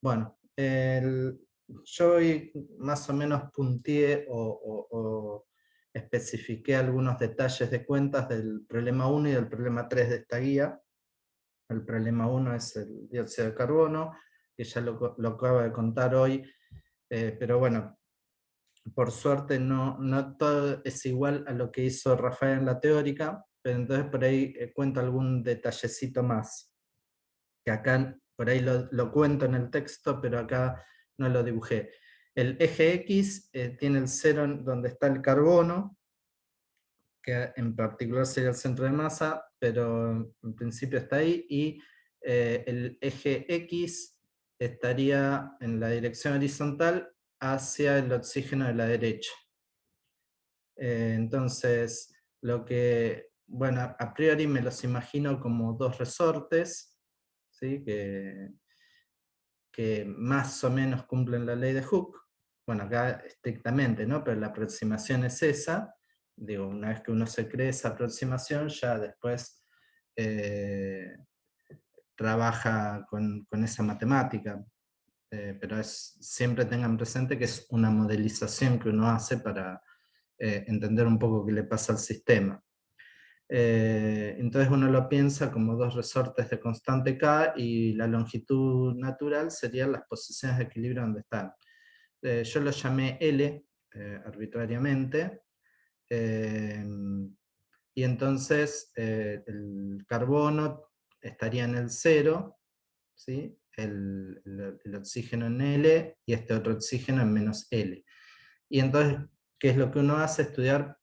Bueno, yo hoy más o menos punteé o especifiqué algunos detalles de cuentas del problema 1 y del problema 3 de esta guía. El problema 1 es el dióxido de carbono, que ya lo acabo de contar hoy, pero bueno, por suerte no todo es igual a lo que hizo Rafael en la teórica, pero entonces por ahí cuento algún detallecito más, que acá por ahí lo cuento en el texto, pero acá no lo dibujé. El eje X tiene el cero donde está el carbono, que en particular sería el centro de masa, pero en principio está ahí, y el eje X estaría en la dirección horizontal hacia el oxígeno de la derecha. Entonces, bueno, a priori me los imagino como dos resortes, ¿sí? Que más o menos cumplen la ley de Hooke. Bueno, acá estrictamente, ¿no? Pero la aproximación es esa. Digo, una vez que uno se cree esa aproximación, ya después eh, trabaja con esa matemática. Pero siempre tengan presente que es una modelización que uno hace para entender un poco qué le pasa al sistema. Entonces uno lo piensa como dos resortes de constante K y la longitud natural serían las posiciones de equilibrio donde están. Yo lo llamé L arbitrariamente, y entonces el carbono estaría en el 0, ¿sí? El oxígeno en L y este otro oxígeno en menos L. Y entonces, ¿qué es lo que uno hace? Estudiar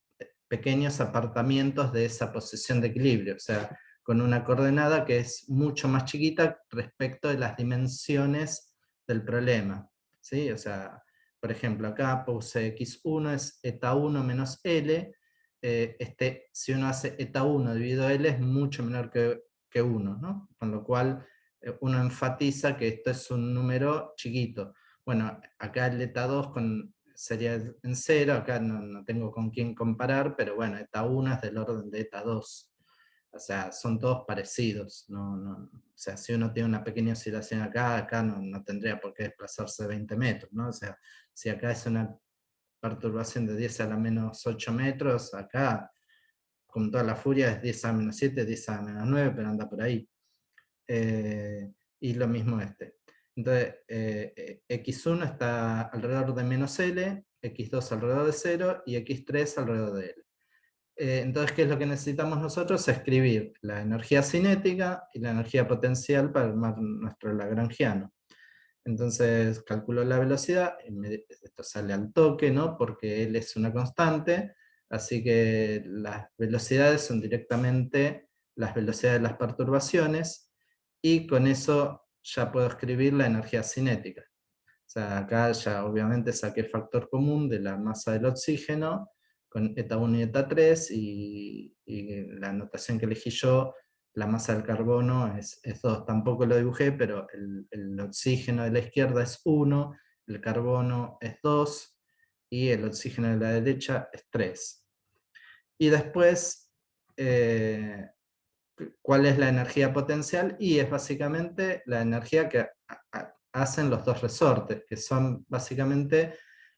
pequeños apartamientos de esa posición de equilibrio, o sea, con una coordenada que es mucho más chiquita respecto de las dimensiones del problema, ¿sí? O sea, por ejemplo, acá puse x1 es eta 1 menos L, si uno hace eta 1 dividido L es mucho menor que 1, ¿no? Con lo cual uno enfatiza que esto es un número chiquito. Bueno, acá el eta 2 sería en 0, acá no tengo con quién comparar, pero bueno, eta 1 es del orden de eta 2. O sea, son todos parecidos. O sea, si uno tiene una pequeña oscilación acá no tendría por qué desplazarse 20 metros, ¿no? O sea, si acá es una perturbación de 10 a la menos 8 metros, acá con toda la furia es 10 a la menos 7, 10 a la menos 9, pero anda por ahí. Y lo mismo este. Entonces, x1 está alrededor de menos L, x2 alrededor de 0 y x3 alrededor de L. Entonces, ¿qué es lo que necesitamos nosotros? Escribir la energía cinética y la energía potencial para armar nuestro lagrangiano. Entonces, calculo la velocidad, esto sale al toque, ¿no? Porque L es una constante, así que las velocidades son directamente las velocidades de las perturbaciones, y con eso ya puedo escribir la energía cinética. O sea, acá ya obviamente saqué el factor común de la masa del oxígeno con eta 1 y eta 3, y la notación que elegí yo, la masa del carbono es 2. Tampoco lo dibujé, pero el oxígeno de la izquierda es 1, el carbono es 2, y el oxígeno de la derecha es 3. Y después, ¿cuál es la energía potencial? Y es básicamente la energía que hacen los dos resortes, que son básicamente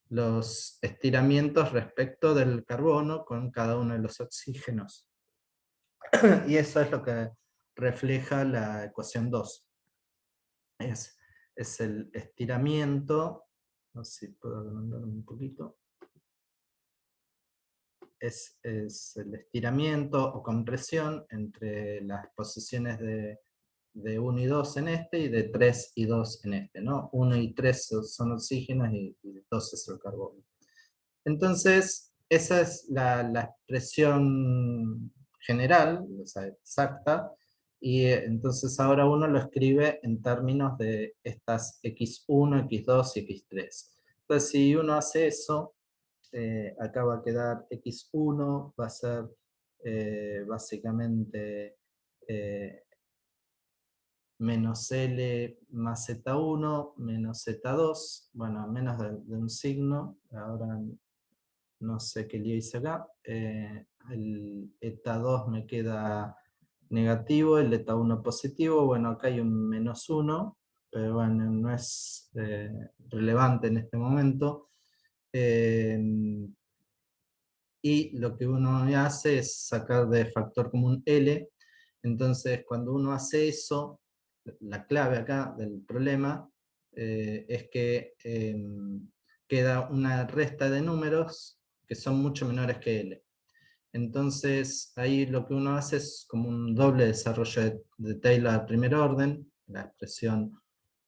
los estiramientos respecto del carbono con cada uno de los oxígenos. Y eso es lo que refleja la ecuación 2. Es el estiramiento, no sé si puedo agrandarme un poquito. Es el estiramiento o compresión entre las posiciones de 1 y 2 en este, y de 3 y 2 en este, ¿no? 1 y 3 son oxígenos y 2 es el carbono. Entonces, esa es la expresión general, o sea, exacta, y entonces ahora uno lo escribe en términos de estas x1, x2 y x3. Entonces, si uno hace eso, acá va a quedar x1, va a ser básicamente menos L más Z1 menos Z2, bueno, menos de un signo, ahora no sé qué lío hice acá. El eta 2 me queda negativo, el eta 1 positivo, bueno, acá hay un menos 1, pero bueno, no es relevante en este momento. Y lo que uno hace es sacar de factor común L. Entonces, cuando uno hace eso, la clave acá del problema es que queda una resta de números que son mucho menores que L. Entonces, ahí lo que uno hace es como un doble desarrollo de Taylor al primer orden, la expresión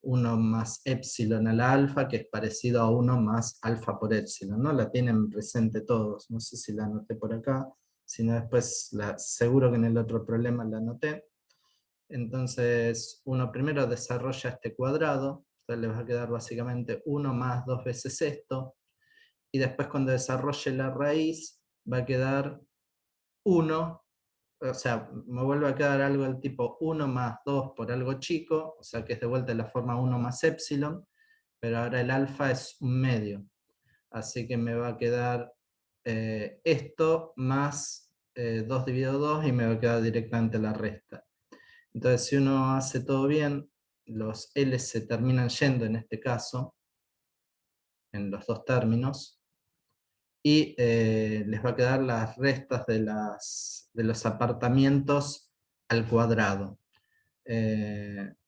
1 más epsilon a la alfa, que es parecido a 1 más alfa por epsilon, ¿no? La tienen presente todos, no sé si la anoté por acá, si no después seguro que en el otro problema la anoté. Entonces, uno primero desarrolla este cuadrado, entonces le va a quedar básicamente 1 más 2 veces esto, y después cuando desarrolle la raíz, va a quedar 1, o sea, me vuelve a quedar algo del tipo 1 más 2 por algo chico, o sea que es de vuelta la forma 1 más epsilon, pero ahora el alfa es un medio. Así que me va a quedar esto más 2 dividido 2 y me va a quedar directamente la resta. Entonces si uno hace todo bien, los L se terminan yendo en este caso, en los dos términos, y les va a quedar las restas de los apartamientos al cuadrado.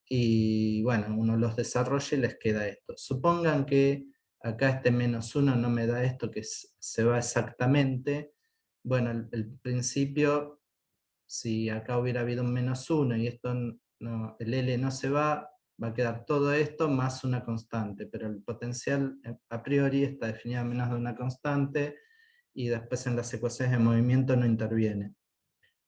Y bueno, uno los desarrolla y les queda esto. Supongan que acá este menos 1 no me da esto que se va exactamente. Bueno, el principio, si acá hubiera habido un menos 1 y esto el L no se va a quedar todo esto más una constante, pero el potencial a priori está definido a menos de una constante y después en las ecuaciones de movimiento no interviene.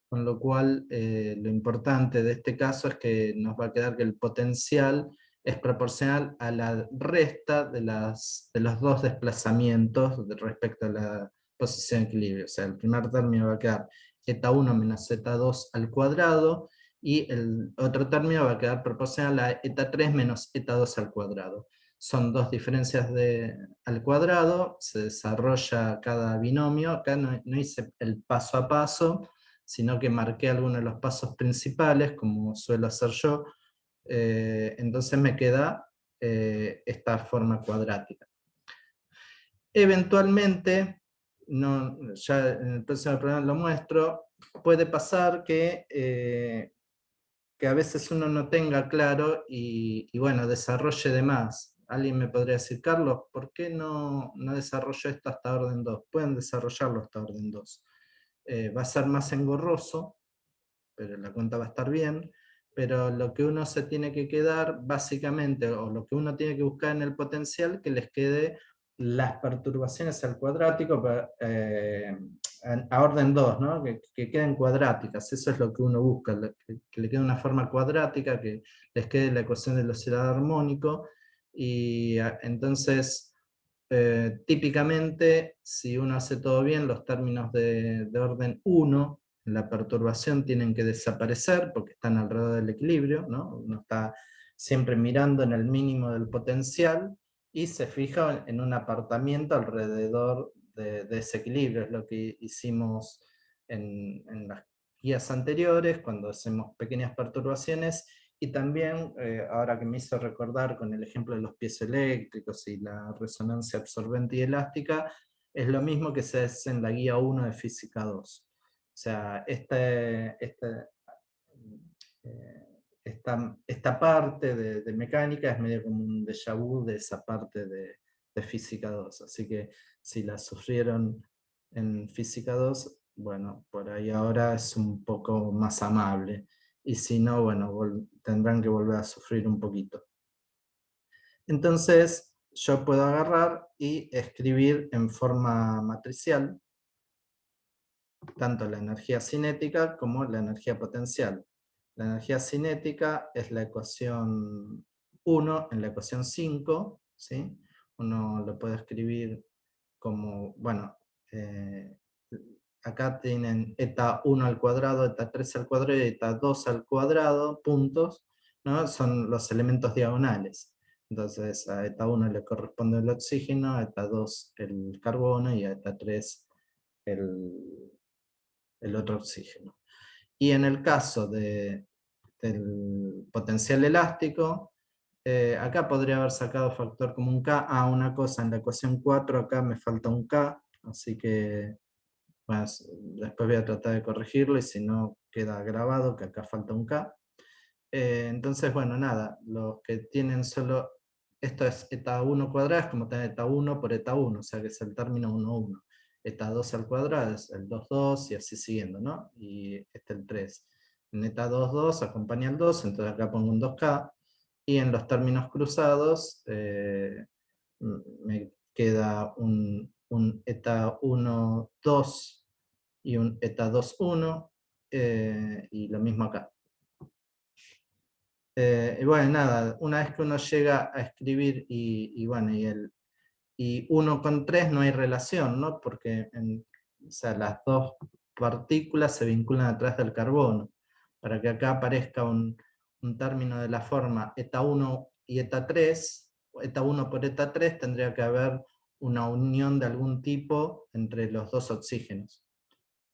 Con lo cual, lo importante de este caso es que nos va a quedar que el potencial es proporcional a la resta de los dos desplazamientos respecto a la posición de equilibrio. O sea, el primer término va a quedar eta 1 menos eta 2 al cuadrado, y el otro término va a quedar proporcional a eta 3 menos eta 2 al cuadrado. Son dos diferencias al cuadrado, se desarrolla cada binomio. Acá no hice el paso a paso, sino que marqué algunos de los pasos principales, como suelo hacer yo. Entonces me queda esta forma cuadrática. Eventualmente, ya en el próximo programa lo muestro, puede pasar que a veces uno no tenga claro y bueno, desarrolle de más. Alguien me podría decir, Carlos, ¿por qué no desarrollo esto hasta orden 2? Pueden desarrollarlo hasta orden 2. Va a ser más engorroso, pero la cuenta va a estar bien, pero lo que uno se tiene que quedar básicamente, o lo que uno tiene que buscar en el potencial, que les quede las perturbaciones al cuadrático a orden 2, ¿no? Que queden cuadráticas, eso es lo que uno busca, que le quede una forma cuadrática, que les quede la ecuación del oscilador armónico, y entonces típicamente si uno hace todo bien, los términos de orden 1 en la perturbación tienen que desaparecer porque están alrededor del equilibrio, ¿no? Uno está siempre mirando en el mínimo del potencial y se fija en un apartamiento alrededor de ese equilibrio. Es lo que hicimos en las guías anteriores, cuando hacemos pequeñas perturbaciones, y también, ahora que me hizo recordar con el ejemplo de los piezoeléctricos y la resonancia absorbente y elástica, es lo mismo que se hace en la guía 1 de Física 2. O sea, esta parte de mecánica es medio como un déjà vu de esa parte de Física 2. Así que si la sufrieron en Física 2, bueno, por ahí ahora es un poco más amable. Y si no, bueno, tendrán que volver a sufrir un poquito. Entonces, yo puedo agarrar y escribir en forma matricial tanto la energía cinética como la energía potencial. La energía cinética es la ecuación 1 en la ecuación 5, ¿sí? Uno lo puede escribir como, bueno, acá tienen eta 1 al cuadrado, eta 3 al cuadrado y eta 2 al cuadrado, puntos, ¿no? Son los elementos diagonales. Entonces a eta 1 le corresponde el oxígeno, a eta 2 el carbono y a eta 3 el otro oxígeno. Y en el caso del potencial elástico, Acá podría haber sacado factor común K. Una cosa, en la ecuación 4 acá me falta un K, así que bueno, después voy a tratar de corregirlo y si no queda grabado que acá falta un K. Entonces, bueno, nada, los que tienen solo, esto es eta 1 cuadrada, es como tener eta 1 por eta 1, o sea que es el término 1, 1. Eta 2 al cuadrado es el 2, 2 y así siguiendo, ¿no? Y este el 3. En eta 2, 2 acompaña el 2, entonces acá pongo un 2K. Y en los términos cruzados me queda un eta 1, 2 y un eta 2, 1, y lo mismo acá. Y bueno, nada, una vez que uno llega a escribir y bueno, y 1 con 3 no hay relación, ¿no? Porque o sea, las dos partículas se vinculan atrás del carbono. Para que acá aparezca un término de la forma eta 1 y eta 3, eta 1 por eta 3 tendría que haber una unión de algún tipo entre los dos oxígenos.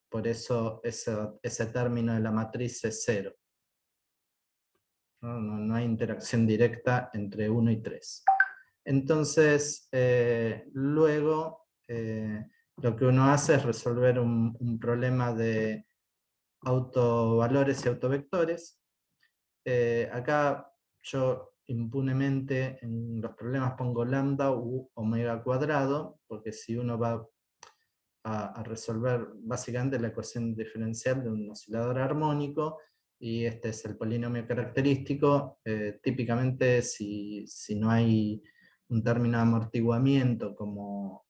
Por eso ese término de la matriz es 0. No hay interacción directa entre 1 y 3. Entonces, luego lo que uno hace es resolver un problema de autovalores y autovectores. Acá yo impunemente en los problemas pongo lambda u omega cuadrado, porque si uno va a resolver básicamente la ecuación diferencial de un oscilador armónico, y este es el polinomio característico, típicamente si no hay un término de amortiguamiento como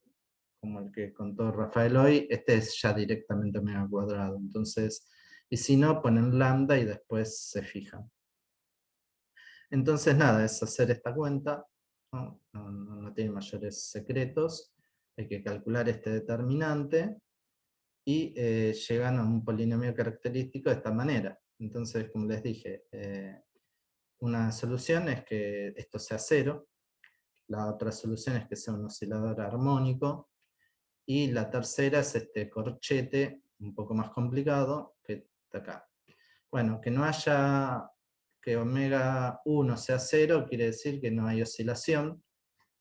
el que contó Rafael hoy, este es ya directamente omega cuadrado. Entonces, y si no, ponen lambda y después se fijan. Entonces nada, es hacer esta cuenta, no tiene mayores secretos, hay que calcular este determinante, y llegan a un polinomio característico de esta manera. Entonces, como les dije, una solución es que esto sea 0, la otra solución es que sea un oscilador armónico, y la tercera es este corchete un poco más complicado que está acá. Bueno, que no haya, que omega 1 sea 0 quiere decir que no hay oscilación,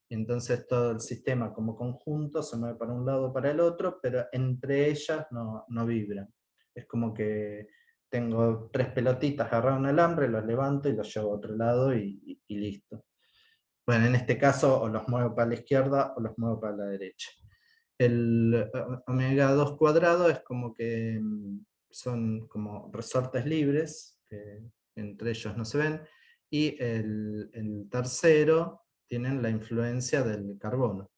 y entonces todo el sistema como conjunto se mueve para un lado o para el otro, pero entre ellas no vibran. Es como que tengo 3 pelotitas agarradas a un alambre, los levanto y los llevo a otro lado y listo. Bueno, en este caso o los muevo para la izquierda o los muevo para la derecha. El omega 2 cuadrado es como que son como resortes libres, que entre ellos no se ven, y el tercero tienen la influencia del carbono.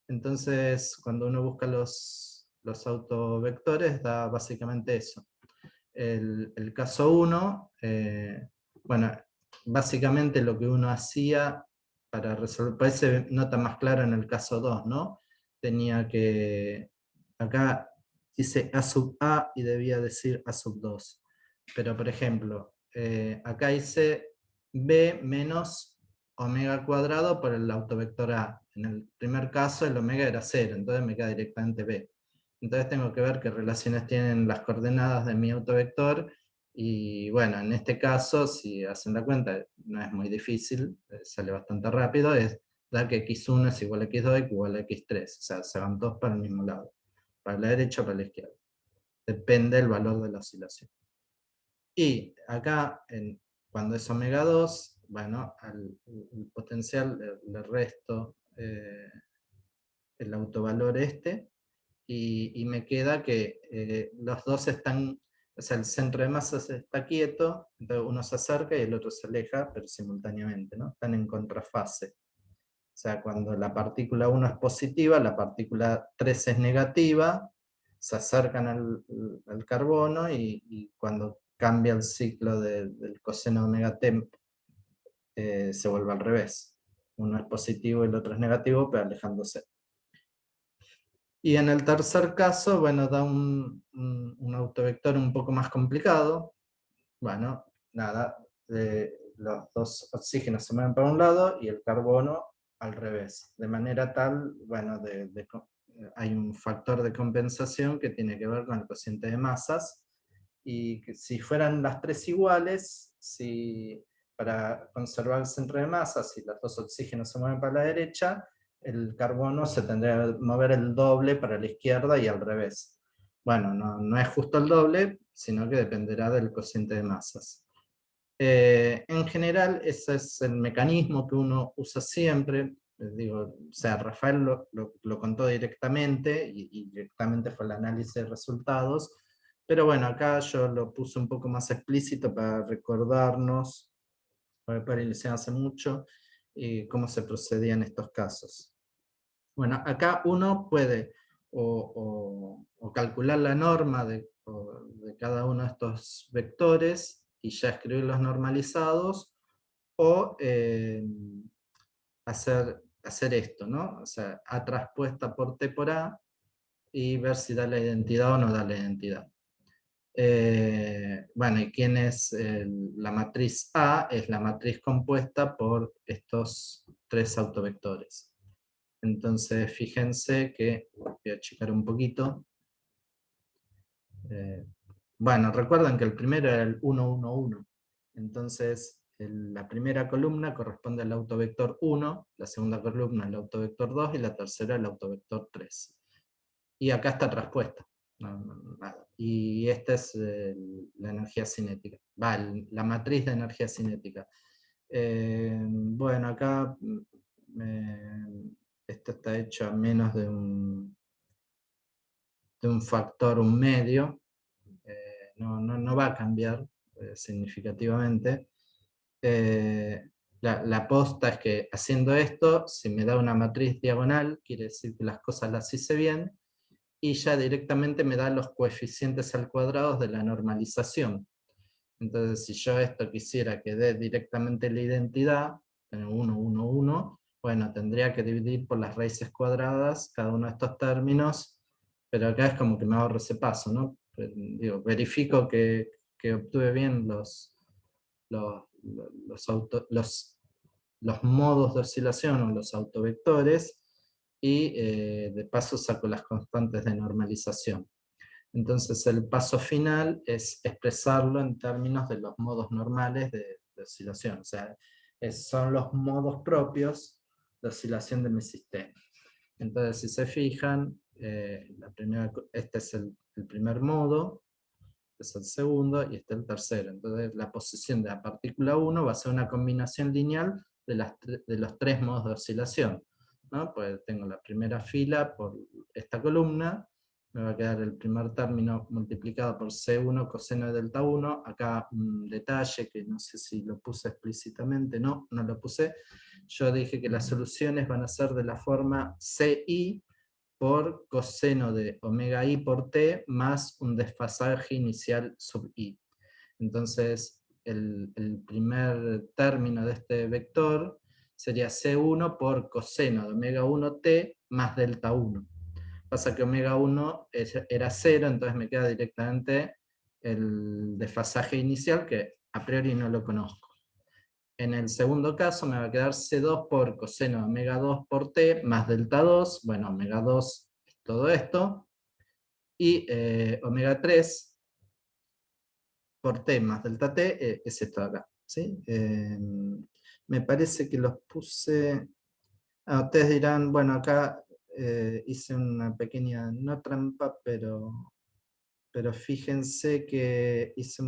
Entonces, cuando uno busca los autovectores, da básicamente eso. El caso 1, bueno, básicamente lo que uno hacía para resolver, parece nota más clara en el caso 2, ¿no? Tenía que, acá dice A sub A y debía decir A sub 2. Pero por ejemplo, acá dice B menos omega cuadrado por el autovector A. En el primer caso el omega era 0, entonces me queda directamente B. Entonces tengo que ver qué relaciones tienen las coordenadas de mi autovector, y bueno, en este caso, si hacen la cuenta, no es muy difícil, sale bastante rápido, es dar que x1 es igual a x2 igual a x3, o sea, se van todos para el mismo lado, para la derecha o para la izquierda. Depende del valor de la oscilación. Y acá, cuando es omega 2, bueno, al potencial le resto el autovalor este, y me queda que los dos están, o sea, el centro de masas está quieto, entonces uno se acerca y el otro se aleja, pero simultáneamente, ¿no? Están en contrafase. O sea, cuando la partícula 1 es positiva, la partícula 3 es negativa, se acercan al carbono, y cuando cambia el ciclo del coseno omega t, se vuelve al revés. Uno es positivo y el otro es negativo, pero alejándose. Y en el tercer caso, bueno, da un autovector un poco más complicado. Bueno, nada, los dos oxígenos se mueven para un lado y el carbono al revés. De manera tal, bueno, hay un factor de compensación que tiene que ver con el cociente de masas, y que si fueran las tres iguales, si para conservar el centro de masa, si los dos oxígenos se mueven para la derecha, el carbono se tendría que mover el doble para la izquierda y al revés. Bueno, no es justo el doble, sino que dependerá del cociente de masas. En general, ese es el mecanismo que uno usa siempre. Les digo, o sea, Rafael lo contó directamente y directamente fue el análisis de resultados, pero bueno, acá yo lo puse un poco más explícito para recordarnos, para iniciar hace mucho, cómo se procedía en estos casos. Bueno, acá uno puede o calcular la norma de cada uno de estos vectores y ya escribirlos normalizados, o hacer esto, ¿no? O sea, A traspuesta por T por A, y ver si da la identidad o no da la identidad. Bueno, ¿y quién es la matriz A? Es la matriz compuesta por estos tres autovectores. Entonces, fíjense que, voy a achicar un poquito. Bueno, recuerden que el primero era el 1, 1, 1. Entonces, la primera columna corresponde al autovector 1, la segunda columna al autovector 2 y la tercera al autovector 3. Y acá está traspuesta. Nada. Y esta es la energía cinética. La matriz de energía cinética. Bueno, acá esto está hecho a menos de un factor 1/2. No va a cambiar significativamente. La posta es que haciendo esto, si me da una matriz diagonal, quiere decir que las cosas las hice bien, y ya directamente me da los coeficientes al cuadrado de la normalización. Entonces, si yo esto quisiera que dé directamente la identidad, 1, 1, 1, bueno, tendría que dividir por las raíces cuadradas cada uno de estos términos, pero acá es como que me ahorro ese paso, ¿no? Digo, verifico que obtuve bien los, los modos de oscilación o los autovectores, y de paso saco las constantes de normalización. Entonces el paso final es expresarlo en términos de los modos normales de oscilación, o sea, son los modos propios de oscilación de mi sistema. Entonces, si se fijan, este es el primer modo, este es el segundo y este es el tercero. Entonces, la posición de la partícula 1 va a ser una combinación lineal de los tres modos de oscilación, ¿no? Pues tengo la primera fila por esta columna, me va a quedar el primer término multiplicado por C1 coseno de delta 1. Acá un detalle que no sé si lo puse explícitamente, no lo puse. Yo dije que las soluciones van a ser de la forma CI por coseno de omega i por t más un desfasaje inicial sub i. Entonces, el primer término de este vector sería C1 por coseno de omega 1t más delta 1. Pasa que omega 1 era 0, entonces me queda directamente el desfasaje inicial, que a priori no lo conozco. En el segundo caso me va a quedar C2 por coseno de omega 2 por t más delta 2, bueno, omega 2 es todo esto, y omega 3 por t más delta t es esto de acá. ¿Sí? Me parece que los puse... ustedes dirán, bueno, acá hice una pequeña, no trampa, pero fíjense que hice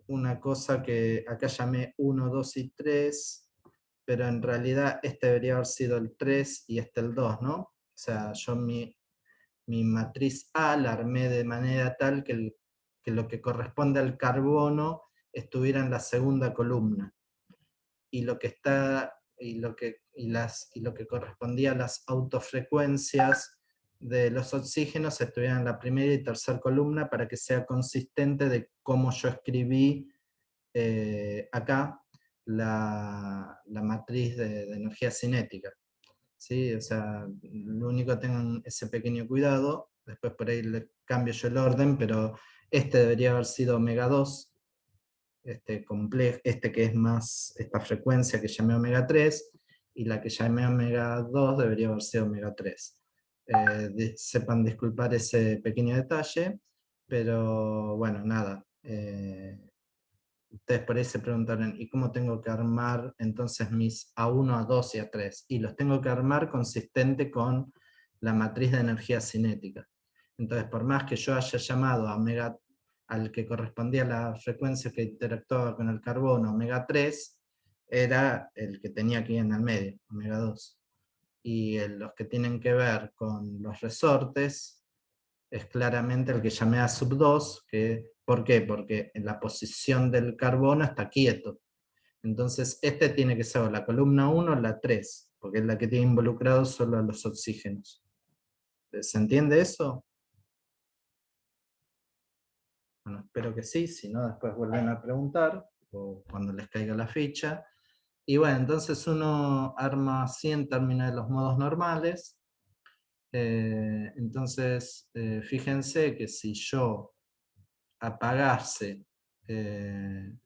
una cosa que acá llamé 1, 2 y 3, pero en realidad este debería haber sido el 3 y este el 2, ¿no? O sea, yo mi matriz A la armé de manera tal que lo que corresponde al carbono estuviera en la segunda columna, y lo que está y lo que correspondía a las autofrecuencias de los oxígenos estuvieran en la primera y tercera columna, para que sea consistente de cómo yo escribí acá la matriz de energía cinética. ¿Sí? O sea, lo único que tengan ese pequeño cuidado, después por ahí le cambio yo el orden, pero este debería haber sido omega 2, este que es más esta frecuencia que llamé omega 3, y la que llamé omega 2 debería haber sido omega 3. Sepan disculpar ese pequeño detalle, pero bueno, nada. ustedes por ahí se preguntaron, ¿y cómo tengo que armar entonces mis A1, A2 y A3? Y los tengo que armar consistente con la matriz de energía cinética. Entonces, por más que yo haya llamado a omega, al que correspondía a la frecuencia que interactuaba con el carbono, omega 3, era el que tenía aquí en el medio, omega 2. Y los que tienen que ver con los resortes, es claramente el que llamé a sub 2, ¿por qué? Porque en la posición del carbono está quieto. Entonces este tiene que ser la columna 1 o la 3, porque es la que tiene involucrados solo a los oxígenos. ¿Se entiende eso? Bueno, espero que sí, si no después vuelven a preguntar, o cuando les caiga la ficha. Y bueno, entonces uno arma así en términos de los modos normales. Entonces, fíjense que si yo apagase eh,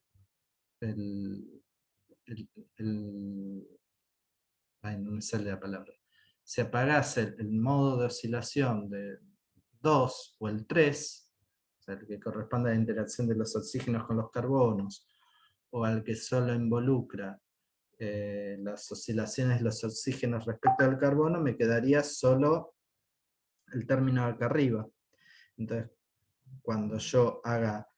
el, ay, no me sale la palabra, si apagase el modo de oscilación de 2 o el 3, o sea, el que corresponde a la interacción de los oxígenos con los carbonos, o al que solo involucra las oscilaciones de los oxígenos respecto al carbono, me quedaría solo el término de acá arriba. Entonces, cuando yo haga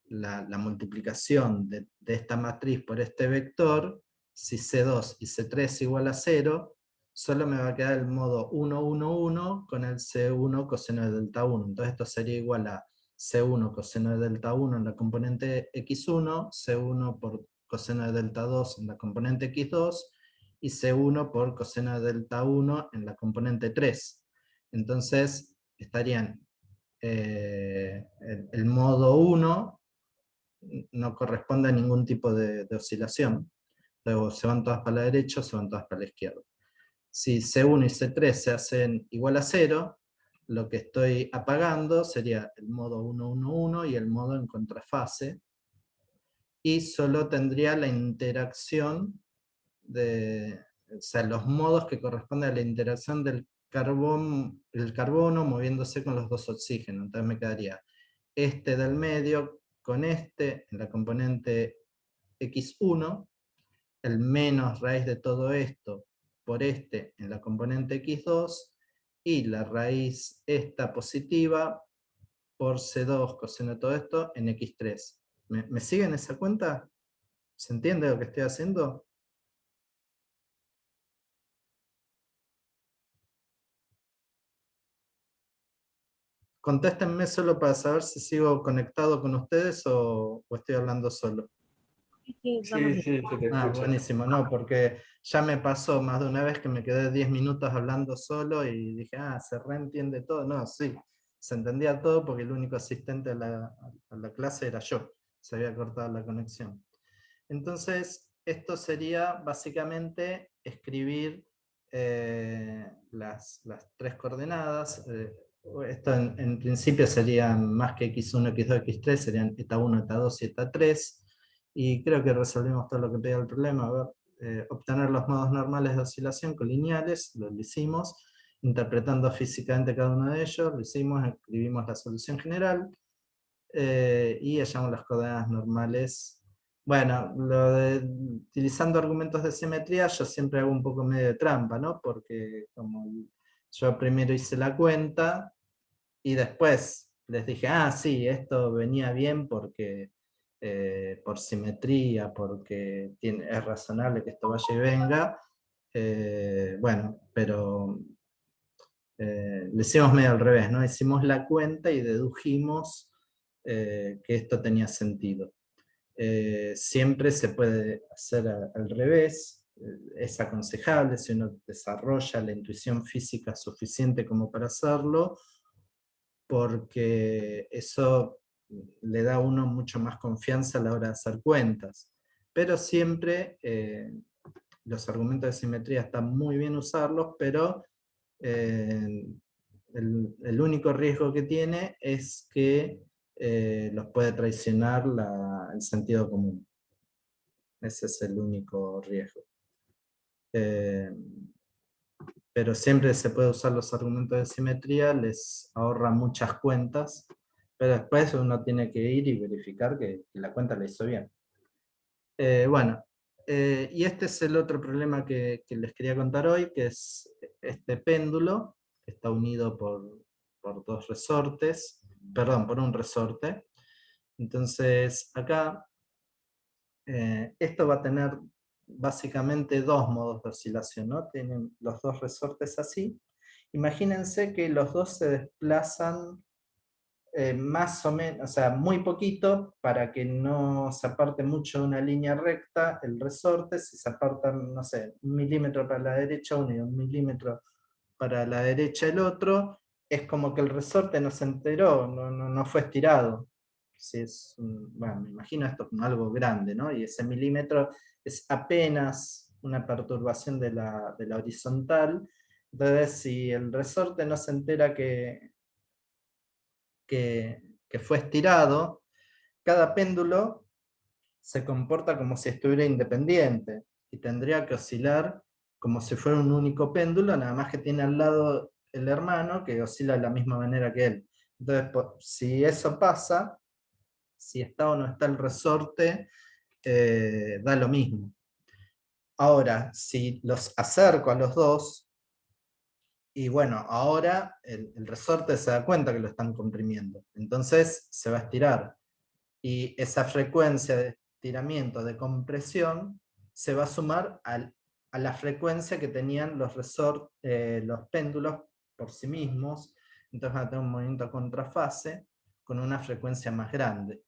la multiplicación de esta matriz por este vector, si C2 y C3 es igual a 0, solo me va a quedar el modo 1, 1, 1 con el C1 coseno de delta 1. Entonces esto sería igual a C1 coseno de delta 1 en la componente x1, C1 por coseno de delta 2 en la componente x2, y C1 por coseno de delta 1 en la componente 3. Entonces estarían el modo 1 no corresponde a ningún tipo de oscilación. Luego se van todas para la derecha o se van todas para la izquierda. Si C1 y C3 se hacen igual a 0, lo que estoy apagando sería el modo 1, 1, 1 y el modo en contrafase, y solo tendría la interacción o sea, los modos que corresponden a la interacción del el carbono moviéndose con los dos oxígenos. Entonces me quedaría este del medio con este en la componente x1, el menos raíz de todo esto por este en la componente x2, y la raíz esta positiva por C2 coseno de todo esto en x3. ¿Me siguen esa cuenta? ¿Se entiende lo que estoy haciendo? Contéstenme solo para saber si sigo conectado con ustedes o estoy hablando solo. Sí, sí, vamos Sí, bien. sí, se te Ah, escucha. buenísimo, no, porque ya me pasó más de una vez que me quedé 10 minutos hablando solo y dije, se reentiende todo. No, sí, se entendía todo porque el único asistente a la clase era yo, se había cortado la conexión. Entonces, esto sería básicamente escribir las tres coordenadas. Esto en principio serían más que x1, x2, x3, serían eta 1, eta 2 y eta 3. Y creo que resolvimos todo lo que pedía el problema. A ver, obtener los modos normales de oscilación colineales, lo hicimos, interpretando físicamente cada uno de ellos, lo hicimos, escribimos la solución general, y hallamos las coordenadas normales. Bueno, utilizando argumentos de simetría, yo siempre hago un poco medio de trampa, ¿no? Porque como yo primero hice la cuenta, y después les dije, sí, esto venía bien porque por simetría, porque es razonable que esto vaya y venga. Bueno, pero lo hicimos medio al revés, ¿no? Hicimos la cuenta y dedujimos que esto tenía sentido. Siempre se puede hacer al revés, es aconsejable si uno desarrolla la intuición física suficiente como para hacerlo, porque eso le da a uno mucho más confianza a la hora de hacer cuentas. Pero siempre los argumentos de simetría están muy bien usarlos, pero el único riesgo que tiene es que los puede traicionar el sentido común. Ese es el único riesgo. Pero siempre se puede usar los argumentos de simetría, les ahorra muchas cuentas, pero después uno tiene que ir y verificar que la cuenta la hizo bien. Bueno, y este es el otro problema que les quería contar hoy, que es este péndulo, que está unido por dos resortes, perdón, por un resorte. Entonces, acá, esto va a tener básicamente dos modos de oscilación, ¿no? Tienen los dos resortes así. Imagínense que los dos se desplazan más o menos, o sea, muy poquito, para que no se aparte mucho de una línea recta el resorte. Si se apartan, no sé, 1 milímetro para la derecha uno y 1 milímetro para la derecha el otro, es como que el resorte no se enteró, no fue estirado. Si es bueno, me imagino esto como algo grande, ¿no? Y ese milímetro es apenas una perturbación de la horizontal. Entonces, si el resorte no se entera que fue estirado, cada péndulo se comporta como si estuviera independiente y tendría que oscilar como si fuera un único péndulo, nada más que tiene al lado el hermano que oscila de la misma manera que él. Entonces, si eso pasa, si está o no está el resorte, da lo mismo. Ahora, si los acerco a los dos, y bueno, ahora el resorte se da cuenta que lo están comprimiendo, entonces se va a estirar. Y esa frecuencia de estiramiento, de compresión, se va a sumar a la frecuencia que tenían los péndulos por sí mismos. Entonces van a tener un movimiento contrafase con una frecuencia más grande,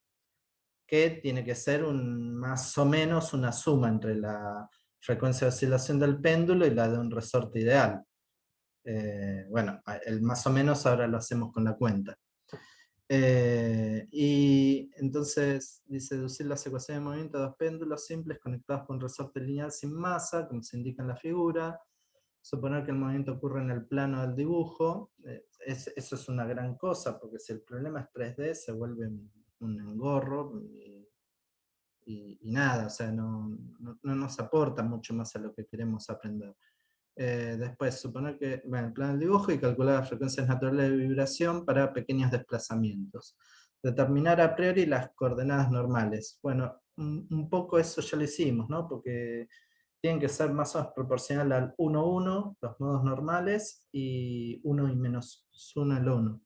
que tiene que ser más o menos una suma entre la frecuencia de oscilación del péndulo y la de un resorte ideal. Bueno, el más o menos ahora lo hacemos con la cuenta. Y entonces dice deducir las ecuaciones de movimiento de dos péndulos simples conectados con un resorte lineal sin masa, como se indica en la figura. Suponer que el movimiento ocurre en el plano del dibujo. Eso es una gran cosa, porque si el problema es 3D se vuelve un engorro y nada, o sea, no nos aporta mucho más a lo que queremos aprender. Después, suponer que, bueno, el plan del dibujo y calcular las frecuencias naturales de vibración para pequeños desplazamientos. Determinar a priori las coordenadas normales. Bueno, un poco eso ya lo hicimos, ¿no? Porque tienen que ser más o menos proporcional al 1, 1, los modos normales, y 1 y menos 1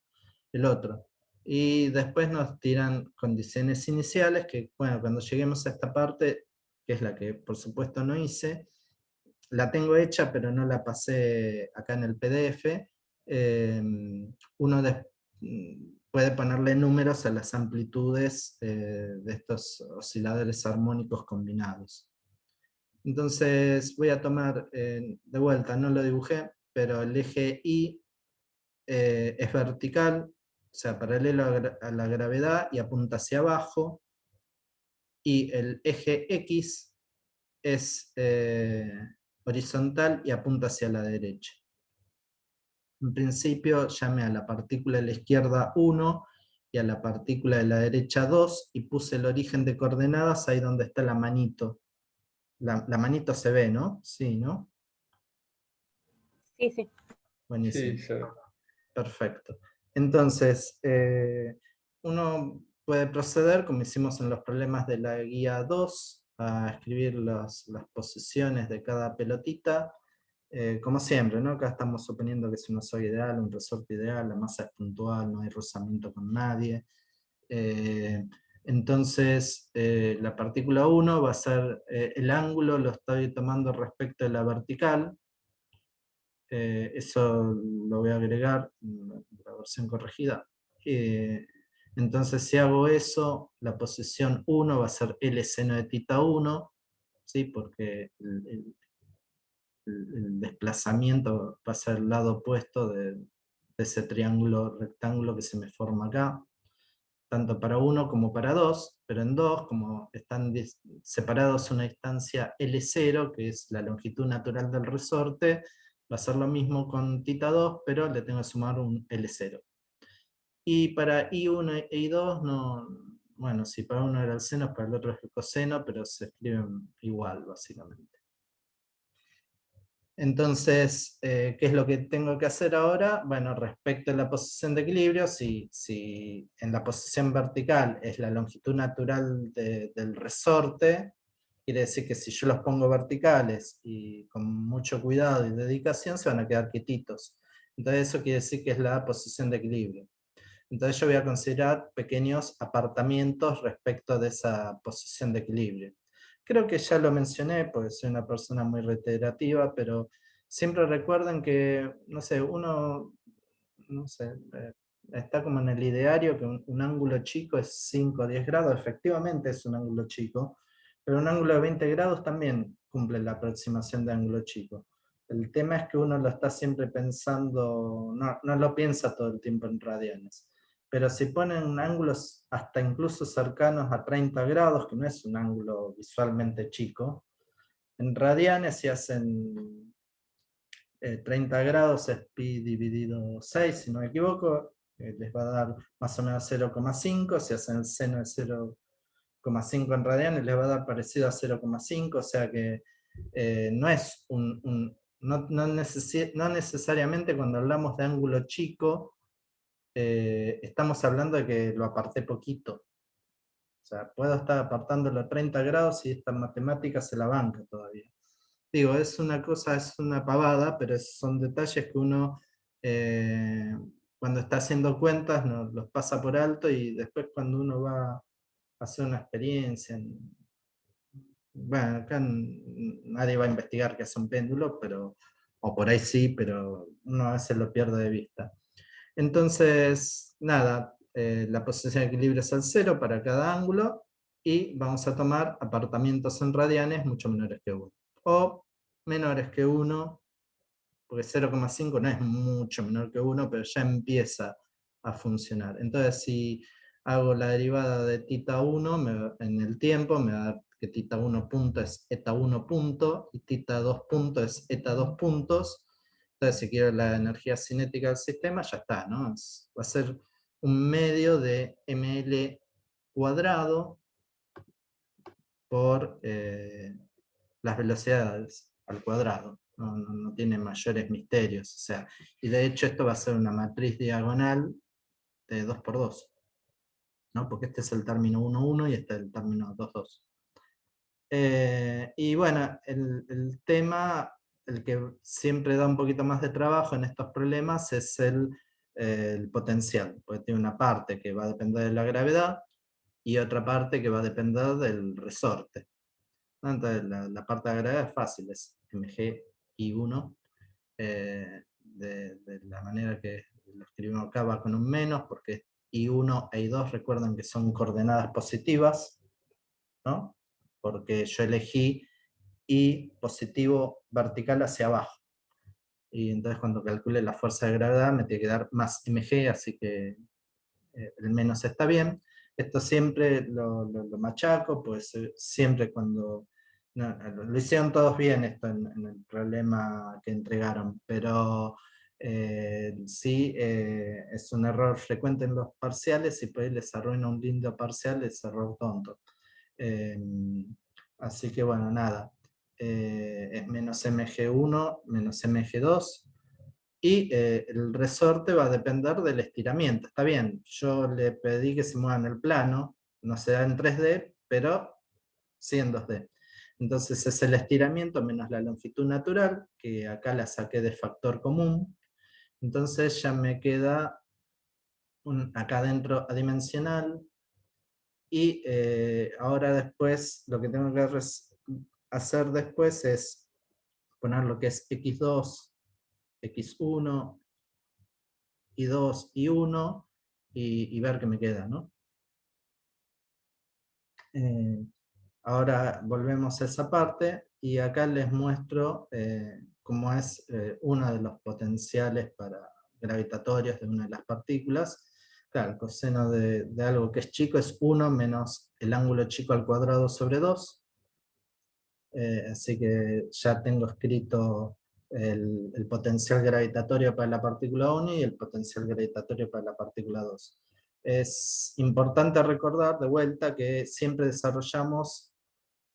el otro. Y después nos tiran condiciones iniciales, que bueno, cuando lleguemos a esta parte, que es la que por supuesto no hice, la tengo hecha, pero no la pasé acá en el PDF. eh, Uno puede ponerle números a las amplitudes de estos osciladores armónicos combinados. Entonces voy a tomar, de vuelta, no lo dibujé, pero el eje Y es vertical, o sea, paralelo a la gravedad y apunta hacia abajo, y el eje X es horizontal y apunta hacia la derecha. En principio llame a la partícula de la izquierda 1 y a la partícula de la derecha 2, y puse el origen de coordenadas ahí donde está la manito. La manito se ve, ¿no? Sí, ¿no? Sí, sí. Buenísimo. Sí, se ve. Perfecto. Entonces, uno puede proceder, como hicimos en los problemas de la guía 2, a escribir las posiciones de cada pelotita, como siempre, ¿no? Acá estamos suponiendo que es un oso ideal, un resorte ideal, la masa es puntual, no hay rozamiento con nadie. Eh, entonces, la partícula 1 va a ser, el ángulo lo estoy tomando respecto de la vertical. Eso lo voy a agregar en la versión corregida. Entonces, si hago eso, la posición 1 va a ser L seno de tita 1, ¿sí? Porque el desplazamiento va a ser el lado opuesto de ese triángulo rectángulo que se me forma acá, tanto para 1 como para 2, pero en 2, como están separados a una distancia L0, que es la longitud natural del resorte, va a ser lo mismo con tita 2, pero le tengo que sumar un L0. Y para I1 e I2, no, bueno, si para uno era el seno, para el otro es el coseno, pero se escriben igual, básicamente. Entonces, ¿qué es lo que tengo que hacer ahora? Bueno, respecto a la posición de equilibrio, si en la posición vertical es la longitud natural del resorte, quiere decir que si yo los pongo verticales y con mucho cuidado y dedicación, se van a quedar quietitos. Entonces eso quiere decir que es la posición de equilibrio. Entonces yo voy a considerar pequeños apartamientos respecto de esa posición de equilibrio. Creo que ya lo mencioné, porque soy una persona muy reiterativa, pero siempre recuerden que, no sé, uno, no sé, está como en el ideario que un ángulo chico es 5 o 10 grados, efectivamente es un ángulo chico, pero un ángulo de 20 grados también cumple la aproximación de ángulo chico. El tema es que uno lo está siempre pensando, no lo piensa todo el tiempo en radianes. Pero si ponen ángulos hasta incluso cercanos a 30 grados, que no es un ángulo visualmente chico, en radianes si hacen 30 grados es pi dividido 6, si no me equivoco, les va a dar más o menos 0,5, si hacen el seno de 0,5 en radianes les va a dar parecido a 0,5, o sea que no es no necesariamente cuando hablamos de ángulo chico, estamos hablando de que lo aparté poquito. O sea, puedo estar apartándolo a 30 grados y esta matemática se la banca todavía. Digo, es una cosa, es una pavada, pero son detalles que uno, cuando está haciendo cuentas, no, los pasa por alto y después cuando uno va a hacer una experiencia, bueno, acá nadie va a investigar qué es un péndulo, pero, o por ahí sí, pero uno a veces lo pierde de vista. Entonces, nada, la posición de equilibrio es al 0 para cada ángulo y vamos a tomar apartamientos en radianes mucho menores que 1. O menores que 1, porque 0,5 no es mucho menor que 1, pero ya empieza a funcionar. Entonces, si hago la derivada de θ1 en el tiempo, me va a dar que θ1 punto es eta1 punto y θ2 punto es eta2 puntos. Entonces, si quiero la energía cinética del sistema, ya está, ¿no? Va a ser un medio de ml cuadrado por las velocidades al cuadrado. No tiene mayores misterios. O sea, y de hecho esto va a ser una matriz diagonal de 2 por 2, ¿no? Porque este es el término 1, 1 y este es el término 2, 2. Y bueno, el tema, el que siempre da un poquito más de trabajo en estos problemas es el potencial, porque tiene una parte que va a depender de la gravedad y otra parte que va a depender del resorte. Entonces la parte de la gravedad es fácil, es mg I1, de la manera que lo escribimos acá va con un menos, porque I1 e I2 recuerden que son coordenadas positivas, ¿no? Porque yo elegí I positivo vertical hacia abajo. Y entonces cuando calcule la fuerza de gravedad me tiene que dar más mg, así que el menos está bien. Esto siempre lo machaco, pues siempre cuando... No, lo hicieron todos bien esto en el problema que entregaron, pero sí es un error frecuente en los parciales y pues les arruina un lindo parcial, es error tonto. Eh, Así que bueno, nada. Es menos mg1 menos mg2 y el resorte va a depender del estiramiento. Está bien, yo le pedí que se mueva en el plano, no se da en 3D, pero sí en 2D. Entonces es el estiramiento menos la longitud natural, que acá la saqué de factor común. Entonces ya me queda acá adentro adimensional. Y ahora después lo que tengo que hacer después es poner lo que es x2, x1, y2 y 1 y ver qué me queda, ¿no? Ahora volvemos a esa parte y acá les muestro cómo es uno de los potenciales gravitatorios de una de las partículas. Claro, el coseno de algo que es chico es 1 menos el ángulo chico al cuadrado sobre 2. Así que ya tengo escrito el potencial gravitatorio para la partícula 1 y el potencial gravitatorio para la partícula 2. Es importante recordar de vuelta que siempre desarrollamos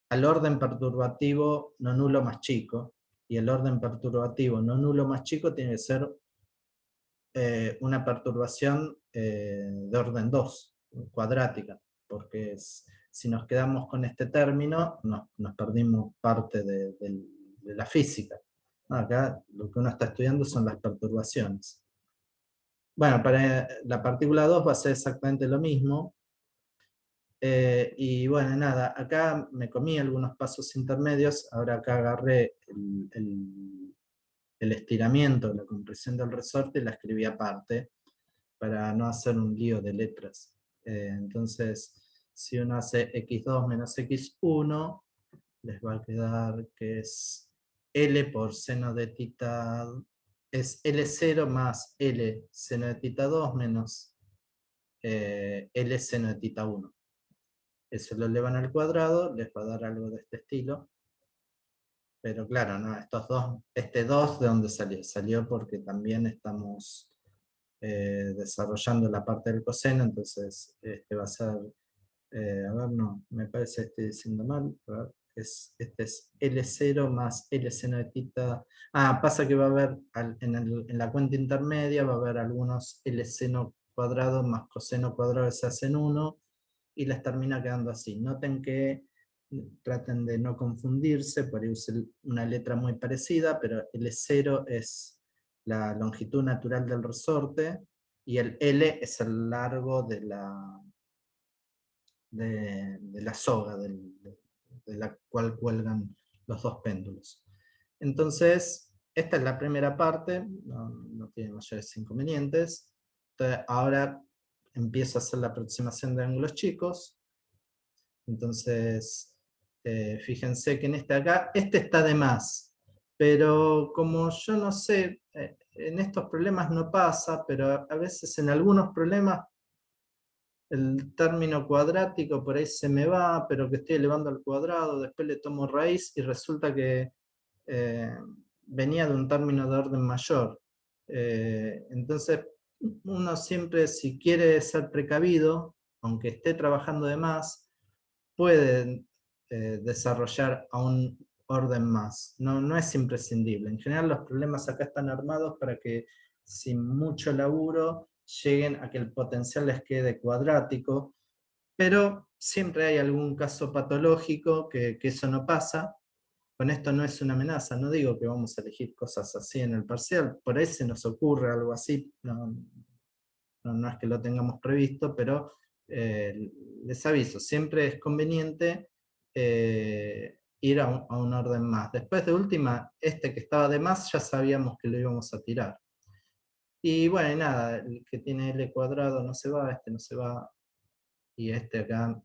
al orden perturbativo no nulo más chico, y el orden perturbativo no nulo más chico tiene que ser una perturbación de orden 2, cuadrática, porque si nos quedamos con este término, nos perdimos parte de la física. Acá lo que uno está estudiando son las perturbaciones. Bueno, para la partícula 2 va a ser exactamente lo mismo. Y bueno, nada, acá me comí algunos pasos intermedios, ahora acá agarré el estiramiento, la compresión del resorte y la escribí aparte, para no hacer un lío de letras. Entonces, si uno hace x2 menos x1, les va a quedar que es L por seno de tita, es L0 más L seno de tita 2 menos L seno de tita 1. Eso lo elevan al cuadrado, les va a dar algo de este estilo. Pero claro, no, este 2 ¿de dónde salió? Salió porque también estamos desarrollando la parte del coseno, entonces este va a ser, a ver, no, me parece que estoy diciendo mal, a ver, este es L0 más L seno de tita. Pasa que va a haber, en la cuenta intermedia va a haber algunos L seno cuadrado más coseno cuadrado que se hacen 1, y les termina quedando así. Noten que traten de no confundirse, por ahí usé una letra muy parecida, pero L0 es la longitud natural del resorte, y el L es el largo de la soga de la cual cuelgan los dos péndulos. Entonces, esta es la primera parte, no tiene mayores inconvenientes. Entonces, ahora empiezo a hacer la aproximación de ángulos chicos. Entonces, fíjense que en este acá, este está de más, pero como yo no sé, en estos problemas no pasa, pero a veces en algunos problemas el término cuadrático por ahí se me va, pero que estoy elevando al cuadrado, después le tomo raíz y resulta que venía de un término de orden mayor. Entonces, uno siempre, si quiere ser precavido, aunque esté trabajando de más, puede desarrollar a un orden más. No es imprescindible. En general los problemas acá están armados para que sin mucho laburo lleguen a que el potencial les quede cuadrático, pero siempre hay algún caso patológico que eso no pasa. Con esto no es una amenaza, no digo que vamos a elegir cosas así en el parcial, por ahí se nos ocurre algo así, no es que lo tengamos previsto, pero les aviso, siempre es conveniente ir a un orden más. Después de última, este que estaba de más ya sabíamos que lo íbamos a tirar. Y bueno, y nada, el que tiene L cuadrado no se va, este no se va, y este acá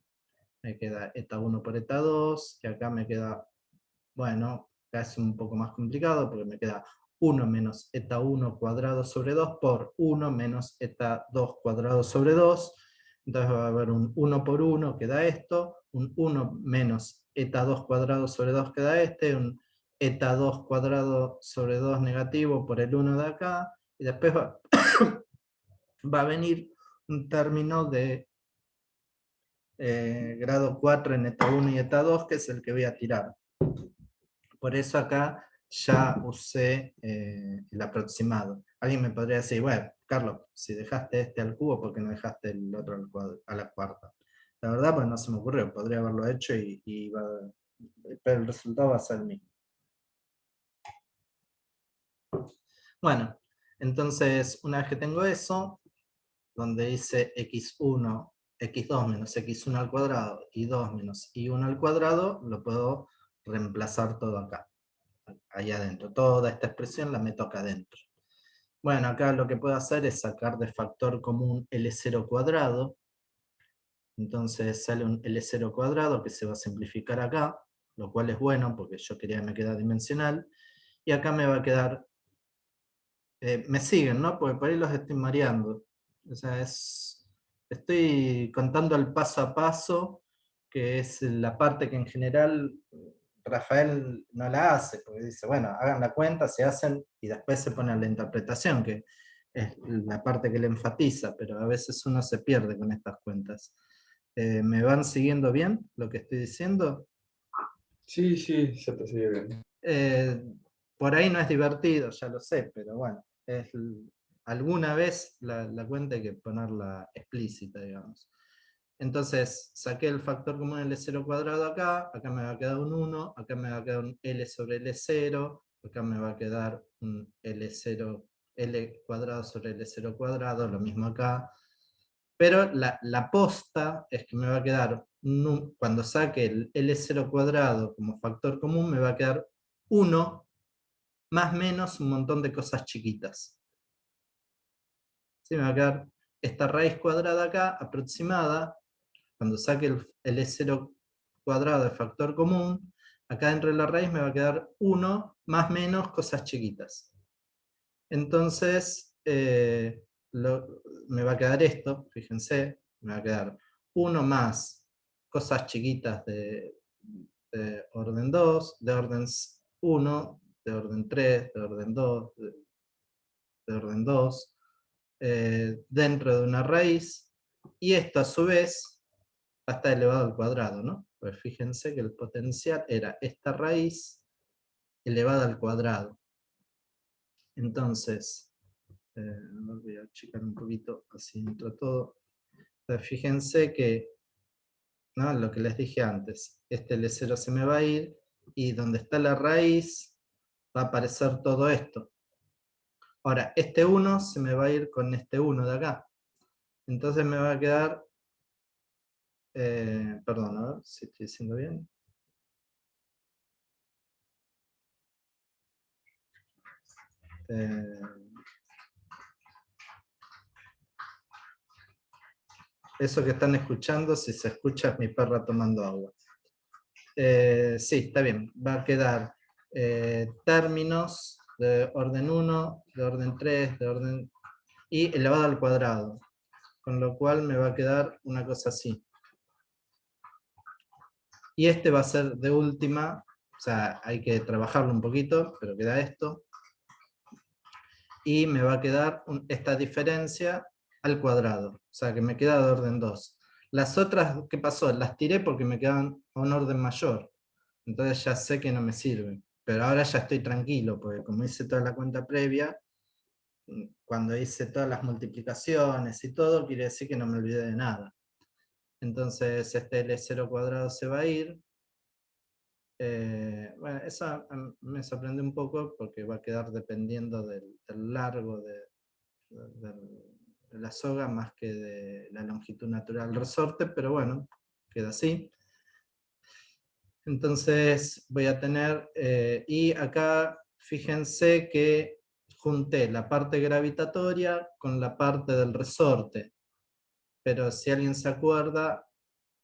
me queda eta 1 por eta 2, y acá me queda, bueno, acá es un poco más complicado porque me queda 1 menos eta 1 cuadrado sobre 2 por 1 menos eta 2 cuadrado sobre 2. Entonces va a haber un 1 por 1 que da esto, un 1 menos eta 2 cuadrado sobre 2 que da este, un eta 2 cuadrado sobre 2 negativo por el 1 de acá, y después va a venir un término de grado 4 en eta 1 y eta 2, que es el que voy a tirar. Por eso acá ya usé el aproximado. Alguien me podría decir, bueno, Carlos, si dejaste este al cubo, ¿por qué no dejaste el otro a la cuarta? La verdad, pues no se me ocurrió, podría haberlo hecho pero el resultado va a ser el mismo. Bueno, entonces una vez que tengo eso, donde dice x1, x2 menos x1 al cuadrado y 2 menos y1 al cuadrado, lo puedo reemplazar todo acá, ahí adentro. Toda esta expresión la meto acá adentro. Bueno, acá lo que puedo hacer es sacar de factor común L0 cuadrado. Entonces sale un L0 cuadrado que se va a simplificar acá, lo cual es bueno porque yo quería que me quedara dimensional. Y acá me va a quedar, me siguen, ¿no? Porque por ahí los estoy mareando. O sea, estoy contando el paso a paso, que es la parte que en general Rafael no la hace, porque dice, bueno, hagan la cuenta, se hacen y después se pone a la interpretación, que es la parte que le enfatiza, pero a veces uno se pierde con estas cuentas. ¿Me van siguiendo bien lo que estoy diciendo? Sí, sí, se te sigue bien. Por ahí no es divertido, ya lo sé, pero bueno, alguna vez la cuenta hay que ponerla explícita, digamos. Entonces, saqué el factor común L0 cuadrado acá me va a quedar un 1, acá me va a quedar un L sobre L0, acá me va a quedar un L0, L cuadrado sobre L0 cuadrado, lo mismo acá. Pero la posta es que me va a quedar, cuando saque el L0 cuadrado como factor común, me va a quedar 1 más menos un montón de cosas chiquitas. ¿Sí? Me va a quedar esta raíz cuadrada acá, aproximada, cuando saque el L0 cuadrado de factor común, acá dentro de la raíz me va a quedar 1 más menos cosas chiquitas. Entonces, me va a quedar esto, fíjense, me va a quedar 1 más cosas chiquitas de orden 2, de orden 1, de orden 3, de orden 2, de orden 2, dentro de una raíz, y esto a su vez va a estar elevado al cuadrado, ¿no? Pues fíjense que el potencial era esta raíz elevada al cuadrado. Entonces, voy a achicar un poquito, así entra todo. Entonces, fíjense que, ¿no? Lo que les dije antes, este L0 se me va a ir, y donde está la raíz va a aparecer todo esto. Ahora, este 1 se me va a ir con este 1 de acá. Entonces me va a quedar, perdón, a ver si estoy diciendo bien. Eso que están escuchando, si se escucha, es mi perra tomando agua. Sí, está bien. Va a quedar términos de orden 1, de orden 3, de orden... y elevado al cuadrado. Con lo cual me va a quedar una cosa así. Y este va a ser de última, o sea, hay que trabajarlo un poquito, pero queda esto. Y me va a quedar esta diferencia al cuadrado. O sea, que me queda de orden 2. Las otras, ¿qué pasó? Las tiré porque me quedan a un orden mayor. Entonces ya sé que no me sirven. Pero ahora ya estoy tranquilo, porque como hice toda la cuenta previa, cuando hice todas las multiplicaciones y todo, quiere decir que no me olvidé de nada. Entonces este L0 cuadrado se va a ir. Bueno, eso me sorprende un poco porque va a quedar dependiendo del largo de la soga más que de la longitud natural del resorte, pero bueno, queda así. Entonces voy a tener, y acá fíjense que junté la parte gravitatoria con la parte del resorte, pero si alguien se acuerda,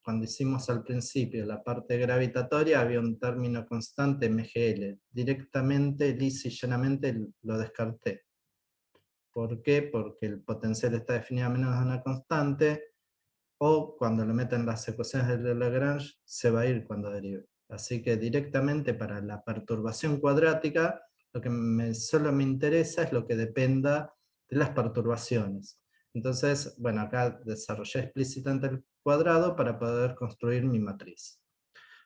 cuando hicimos al principio la parte gravitatoria había un término constante MGL, directamente, lisa y llanamente lo descarté. ¿Por qué? Porque el potencial está definido a menos de una constante, o cuando lo meten las ecuaciones de Lagrange se va a ir cuando derive. Así que directamente para la perturbación cuadrática, lo que solo me interesa es lo que dependa de las perturbaciones. Entonces, bueno, acá desarrollé explícitamente el cuadrado para poder construir mi matriz.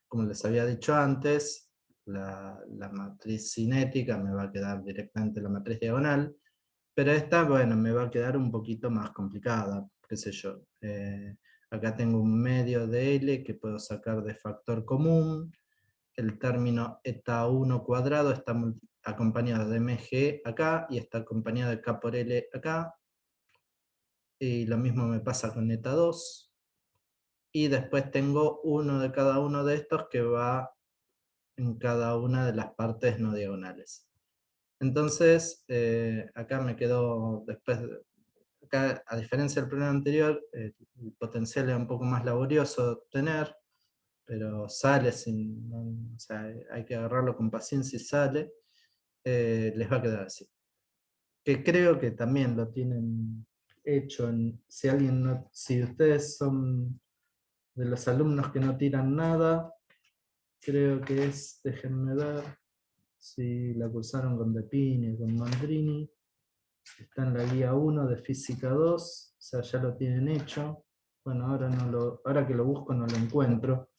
Como les había dicho antes, la matriz cinética me va a quedar directamente la matriz diagonal, pero esta, bueno, me va a quedar un poquito más complicada, qué sé yo. Acá tengo un medio de L que puedo sacar de factor común. El término eta 1 cuadrado está acompañado de mg acá y está acompañado de k por L acá. Y lo mismo me pasa con eta 2. Y después tengo uno de cada uno de estos que va en cada una de las partes no diagonales. Entonces, acá me quedó, después, acá, a diferencia del problema anterior, el potencial es un poco más laborioso de obtener, pero sale, o sea, hay que agarrarlo con paciencia y sale, les va a quedar así. Que creo que también lo tienen hecho, si si ustedes son de los alumnos que no tiran nada, creo que es, déjenme ver, si la cursaron con De Pini, con Mandrini, está en la guía 1 de Física 2, o sea, ya lo tienen hecho. Bueno, ahora que lo busco no lo encuentro,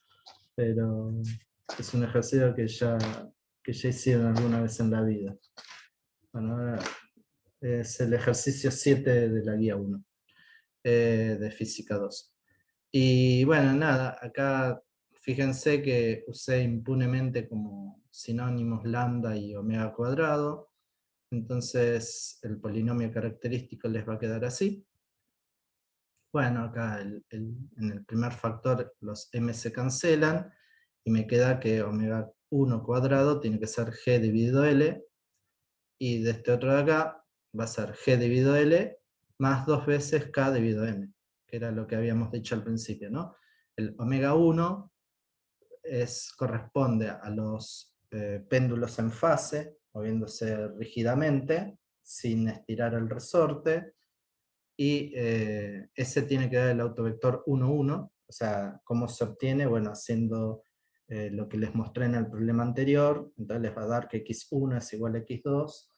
pero es un ejercicio que ya hicieron alguna vez en la vida. Bueno, ahora es el ejercicio 7 de la guía 1 de Física 2. Y bueno, nada, acá fíjense que usé impunemente como sinónimos lambda y omega cuadrado, entonces el polinomio característico les va a quedar así. Bueno, acá en el primer factor los m se cancelan, y me queda que omega 1 cuadrado tiene que ser g dividido L, y de este otro de acá va a ser g dividido L más 2 veces k dividido m, que era lo que habíamos dicho al principio, ¿no? El omega 1 corresponde a los péndulos en fase, moviéndose rígidamente, sin estirar el resorte, y ese tiene que dar el autovector 1, 1, o sea, ¿cómo se obtiene? Bueno, haciendo lo que les mostré en el problema anterior, entonces les va a dar que x1 es igual a x2,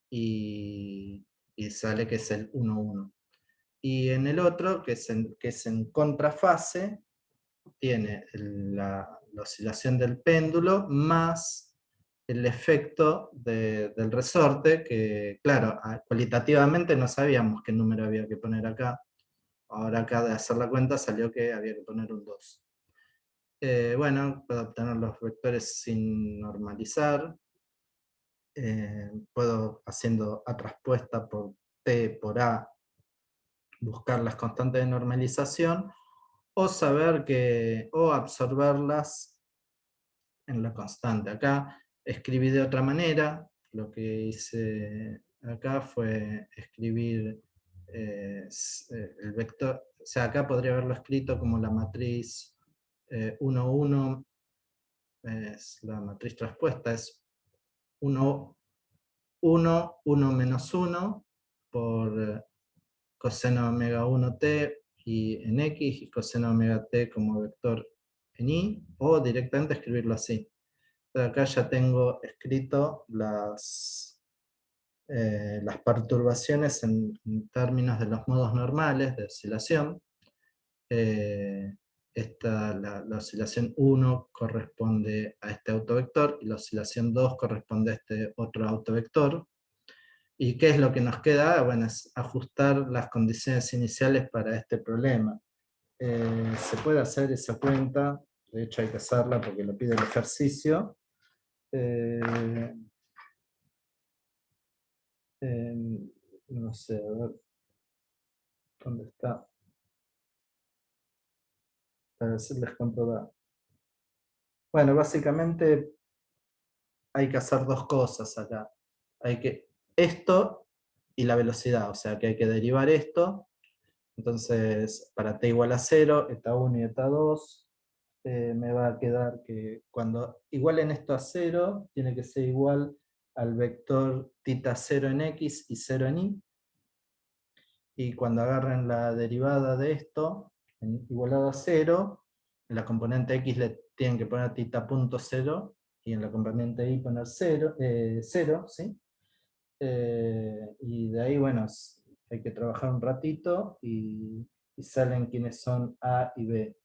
y sale que es el 1, 1. Y en el otro, que es en contrafase, tiene la oscilación del péndulo más el efecto del resorte, que claro, cualitativamente no sabíamos qué número había que poner acá. Ahora acá de hacer la cuenta salió que había que poner un 2. Bueno, puedo obtener los vectores sin normalizar. Puedo, haciendo a traspuesta por T por A, buscar las constantes de normalización, o saber o absorberlas en la constante. Acá escribí de otra manera, lo que hice acá fue escribir el vector, o sea, acá podría haberlo escrito como la matriz 1, 1, es la matriz traspuesta, es 1, 1, 1 menos 1 por coseno omega 1t y en x, y coseno omega t como vector en y, o directamente escribirlo así. Acá ya tengo escrito las perturbaciones en términos de los modos normales de oscilación. La oscilación 1 corresponde a este autovector, y la oscilación 2 corresponde a este otro autovector. ¿Y qué es lo que nos queda? Bueno, es ajustar las condiciones iniciales para este problema. Se puede hacer esa cuenta, de hecho hay que hacerla porque lo pide el ejercicio. No sé, a ver, ¿dónde está? Para decirles cuánto da. Bueno, básicamente hay que hacer dos cosas acá. Hay que, esto y la velocidad, o sea que hay que derivar esto. Entonces, para t igual a 0, eta 1 y eta 2, me va a quedar que cuando igualen esto a 0, tiene que ser igual al vector tita 0 en x y 0 en y. Y cuando agarren la derivada de esto, igualado a 0, en la componente x le tienen que poner tita punto 0, y en la componente y poner 0, 0, ¿sí? Y de ahí, bueno, hay que trabajar un ratito, y salen quienes son A y B.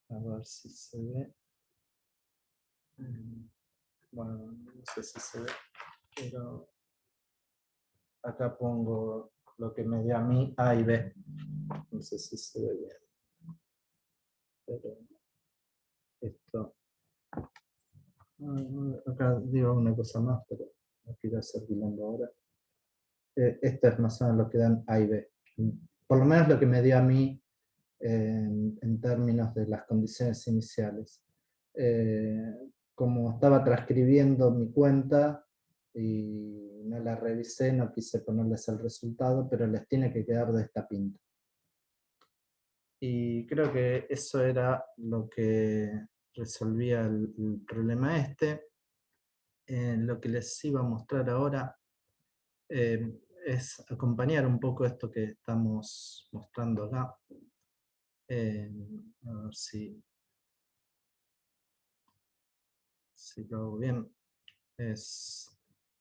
A ver si se ve. Bueno, no sé si se ve, pero acá pongo lo que me dio a mí A y B. No sé si se ve bien. Pero esto. Acá digo una cosa más, pero no quiero hacer quilombo ahora. Esto es más o menos lo que dan A y B. Por lo menos lo que me dio a mí en términos de las condiciones iniciales. Como estaba transcribiendo mi cuenta y no la revisé, no quise ponerles el resultado, pero les tiene que quedar de esta pinta. Y creo que eso era lo que resolvía el problema este. Lo que les iba a mostrar ahora es acompañar un poco esto que estamos mostrando acá. A ver si lo hago bien.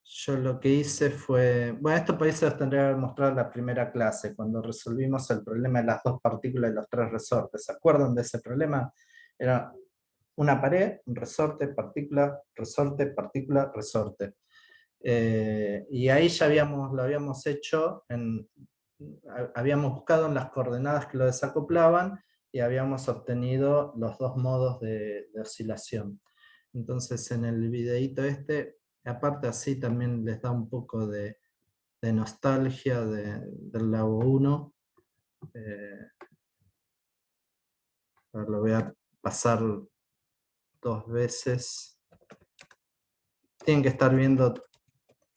Yo lo que hice fue, bueno, esto parece los tendría que haber mostrado en la primera clase, cuando resolvimos el problema de las dos partículas y los tres resortes. ¿Se acuerdan de ese problema? Era una pared, un resorte, partícula, resorte. Y ahí ya lo habíamos hecho habíamos buscado en las coordenadas que lo desacoplaban y habíamos obtenido los dos modos de oscilación. Entonces en el videíto aparte así también les da un poco de nostalgia del Lago 1. Ahora lo voy a pasar 2 veces. Tienen que estar viendo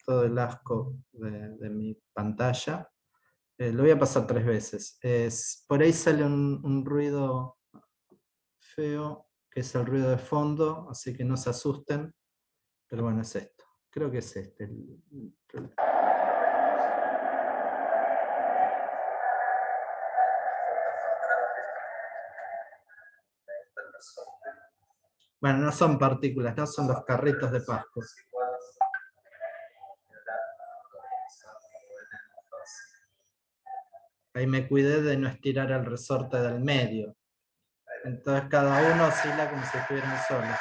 todo el asco de mi pantalla. Lo voy a pasar 3 veces. Por ahí sale un ruido feo, que es el ruido de fondo, así que no se asusten. Pero bueno, es esto. Creo que es este. Bueno, no son partículas, no son los carritos de Pascua. Ahí me cuidé de no estirar el resorte del medio. Entonces cada uno oscila como si estuvieran solos.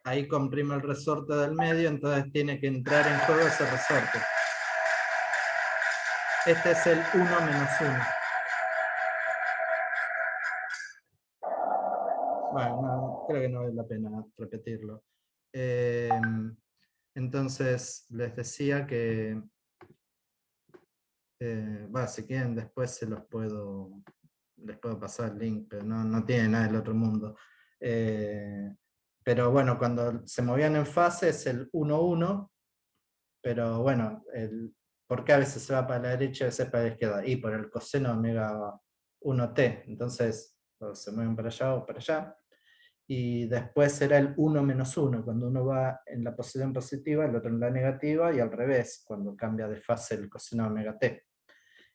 Ahí comprime el resorte del medio, entonces tiene que entrar en juego ese resorte. Este es el 1 menos 1. Bueno, no, creo que no vale la pena repetirlo. Entonces, les decía que, si quieren después les puedo pasar el link, pero no tiene nada del otro mundo. Pero bueno, cuando se movían en fase es el 1-1, pero bueno, ¿por qué a veces se va para la derecha y a veces para la izquierda? Y por el coseno de omega 1t, entonces se mueven para allá o para allá. Y después será el 1 menos 1, cuando uno va en la posición positiva, el otro en la negativa, y al revés, cuando cambia de fase el coseno de omega t.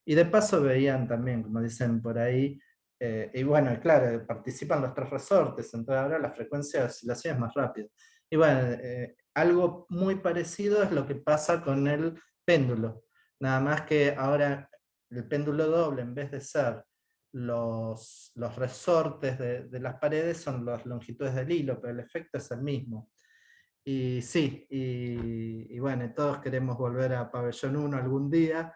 Y de paso veían también, como dicen por ahí, y bueno, claro, participan los 3 resortes, entonces ahora la frecuencia de oscilación es más rápida. Y bueno, algo muy parecido es lo que pasa con el péndulo. Nada más que ahora el péndulo doble, en vez de ser los resortes de las paredes, son las longitudes del hilo, pero el efecto es el mismo. Y sí, y bueno, todos queremos volver a Pabellón 1 algún día.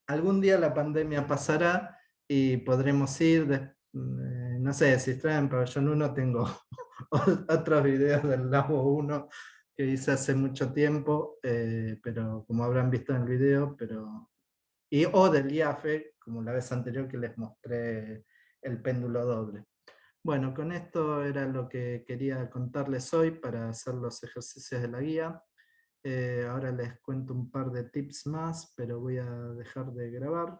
Algún día la pandemia pasará y podremos ir, no sé, si traen Pabellón 1 tengo otros videos del Lago 1 que hice hace mucho tiempo, pero como habrán visto en el video, o del IAFE, como la vez anterior que les mostré el péndulo doble. Bueno, con esto era lo que quería contarles hoy para hacer los ejercicios de la guía. Ahora les cuento un par de tips más, pero voy a dejar de grabar.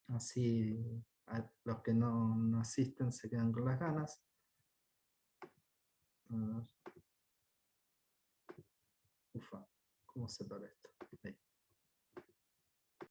Así los que no asisten se quedan con las ganas. Ufa, ¿cómo se para esto?